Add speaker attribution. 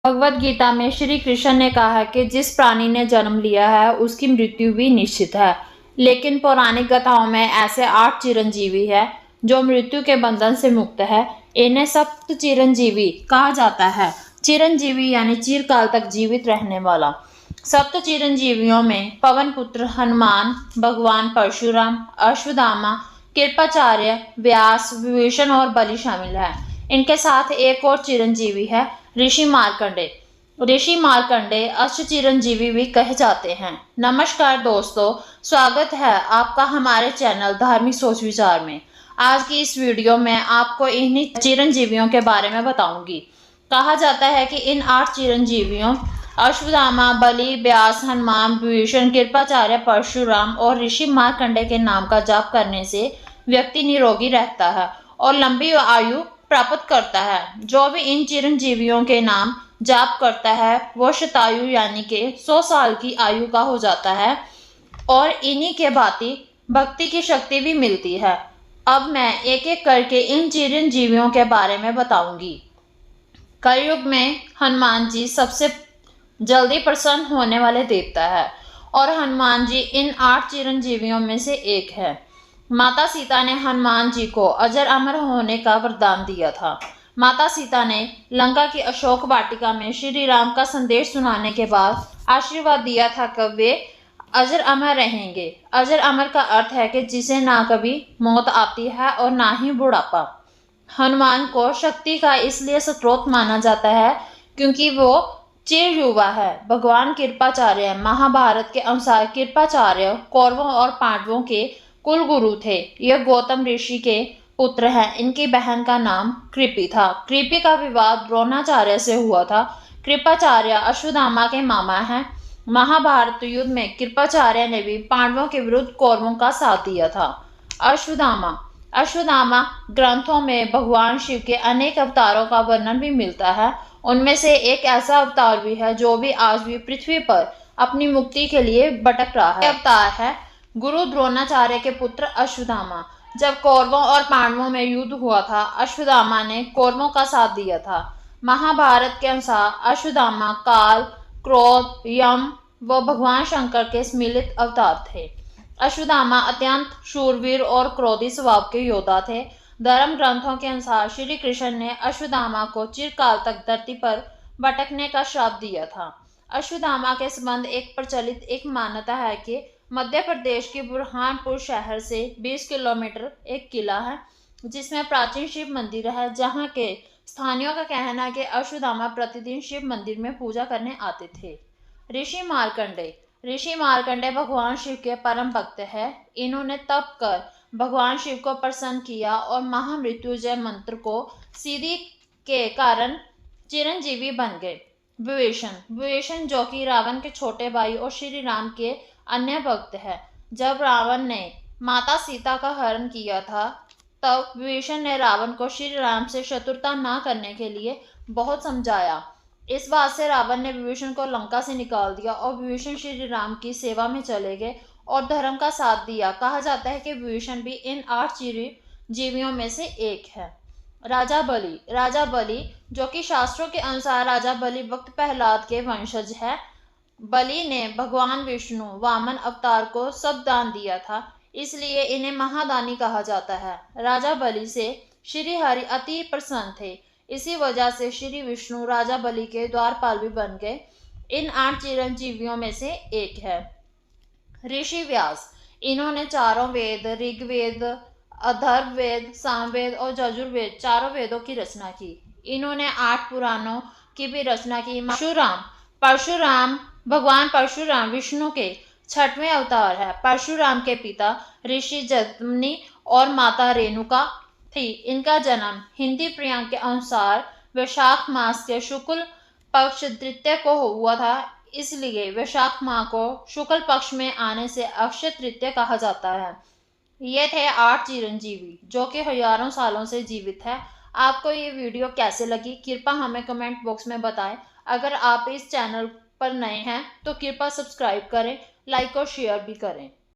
Speaker 1: भगवद गीता में श्री कृष्ण ने कहा है कि जिस प्राणी ने जन्म लिया है उसकी मृत्यु भी निश्चित है। लेकिन पौराणिक कथाओं में ऐसे 8 चिरंजीवी हैं जो मृत्यु के बंधन से मुक्त है। इन्हें सप्त चिरंजीवी कहा जाता है। चिरंजीवी यानी चिरकाल तक जीवित रहने वाला। सप्त चिरंजीवियों में पवन पुत्र हनुमान, भगवान परशुराम, अश्वत्थामा, कृपाचार्य, व्यास, विभीषण और बलि शामिल है। इनके साथ एक और चिरंजीवी है, ऋषि मार्कंडे। ऋषि मार्कंडे अष्ट चिरंजीवी भी कहे जाते हैं। नमस्कार दोस्तों, स्वागत है आपका हमारे चैनल धार्मिक सोच विचार में। आज की इस वीडियो में आपको इन्हीं चिरंजीवियों के बारे में बताऊंगी। कहा जाता है कि इन 8 चिरंजीवियों अश्वत्थामा, बलि, व्यास, हनुमान, विभीषण, कृपाचार्य, परशुराम और ऋषि मार्कंडे के नाम का जाप करने से व्यक्ति निरोगी रहता है और लंबी आयु प्राप्त करता है। जो भी इन चिरंजीवियों के नाम जाप करता है वो शतायु यानी कि 100 साल की आयु का हो जाता है और इन्हीं के भांति भक्ति की शक्ति भी मिलती है। अब मैं एक एक करके इन चिरंजीवियों के बारे में बताऊंगी। कलयुग में हनुमान जी सबसे जल्दी प्रसन्न होने वाले देवता है और हनुमान जी इन 8 चिरंजीवियों में से एक है। माता सीता ने हनुमान जी को अजर अमर होने का वरदान दिया था। माता सीता ने लंका की अशोक वाटिका में श्री राम का संदेश सुनाने के बाद आशीर्वाद दिया था कि वे अजर अमर रहेंगे। अजर अमर का अर्थ है कि जिसे ना कभी मौत आती है और ना ही बुढ़ापा। हनुमान को शक्ति का इसलिए स्रोत माना जाता है क्योंकि वो चिर युवा है। भगवान कृपाचार्य महाभारत के अनुसार कृपाचार्य कौरवों और पांडवों के कुल गुरु थे। यह गौतम ऋषि के पुत्र हैं। इनकी बहन का नाम कृपि था। कृपि का विवाह द्रोणाचार्य से हुआ था। कृपाचार्य अश्वत्थामा के मामा हैं। महाभारत युद्ध में कृपाचार्य ने भी पांडवों के विरुद्ध कौरवों का साथ दिया था। अश्वत्थामा अश्वत्थामा ग्रंथों में भगवान शिव के अनेक अवतारों का वर्णन भी मिलता है। उनमें से एक ऐसा अवतार भी है जो भी आज भी पृथ्वी पर अपनी मुक्ति के लिए भटक रहा है। अवतार है गुरु द्रोणाचार्य के पुत्र अश्वत्थामा। जब कौरवों और पांडवों में युद्ध हुआ था, अश्वत्थामा ने कौरवों का साथ दिया था। महाभारत के अनुसार अश्वत्थामा काल, क्रोध, यम व भगवान शंकर के सम्मिलित अवतार थे। अश्वत्थामा अत्यंत शूरवीर और क्रोधी स्वभाव के योद्धा थे। धर्म ग्रंथों के अनुसार श्री कृष्ण ने अश्वत्थामा को चिरकाल तक धरती पर भटकने का श्राप दिया था। अश्वत्थामा के संबंध एक प्रचलित एक मान्यता है कि मध्य प्रदेश के बुरहानपुर शहर से 20 किलोमीटर एक किला है जिसमें प्राचीन शिव मंदिर है, जहां के स्थानियों का कहना है कि अश्वत्थामा प्रतिदिन शिव मंदिर में पूजा करने आते थे। ऋषि मार्कंडे भगवान शिव के परम भक्त है। इन्होंने तप कर भगवान शिव को प्रसन्न किया और महामृत्युंजय मंत्र को सिद्धि के कारण चिरंजीवी बन गए। विभीषण जो कि रावण के छोटे भाई और श्री राम के अन्य भक्त है। जब रावण ने माता सीता का हरण किया था तब विभीषण ने रावण को श्री राम से शत्रुता न करने के लिए बहुत समझाया। इस बात से रावण ने विभीषण को लंका से निकाल दिया और विभीषण श्री राम की सेवा में चले गए और धर्म का साथ दिया। कहा जाता है कि विभीषण भी इन 8 चिरंजीवियों में से एक है। राजा बलि जो कि शास्त्रों के अनुसार राजा बलि भक्त प्रहलाद के वंशज है। बलि ने भगवान विष्णु वामन अवतार को सब दान दिया था, इसलिए इन्हें महादानी कहा जाता है। राजा बलि से श्री हरि अति प्रसन्न थे। इसी वजह से श्री विष्णु राजा बलि के द्वारपाल भी बन गए। इन 8 चिरंजीवियों में से एक है ऋषि व्यास। इन्होंने चारों वेद ऋग्वेद, अथर्ववेद, सामवेद और यजुर्वेद चारों वेदों की रचना की। इन्होंने 8 पुराणों की भी रचना की। परशुराम भगवान परशुराम विष्णु के 6वें अवतार है। परशुराम के पिता ऋषि जमदग्नि और माता रेणुका थी। इनका जन्म हिंदी पुराण के अनुसार वैशाख मास के शुक्ल पक्ष तृतीया को हुआ था, इसलिए वैशाख माह को शुक्ल पक्ष में आने से अक्षय तृतीया कहा जाता है। ये थे 8 चिरंजीवी जो कि हजारों सालों से जीवित है। आपको ये वीडियो कैसे लगी कृपया हमें कमेंट बॉक्स में बताएं। अगर आप इस चैनल पर नए हैं तो कृपया सब्सक्राइब करें, लाइक और शेयर भी करें।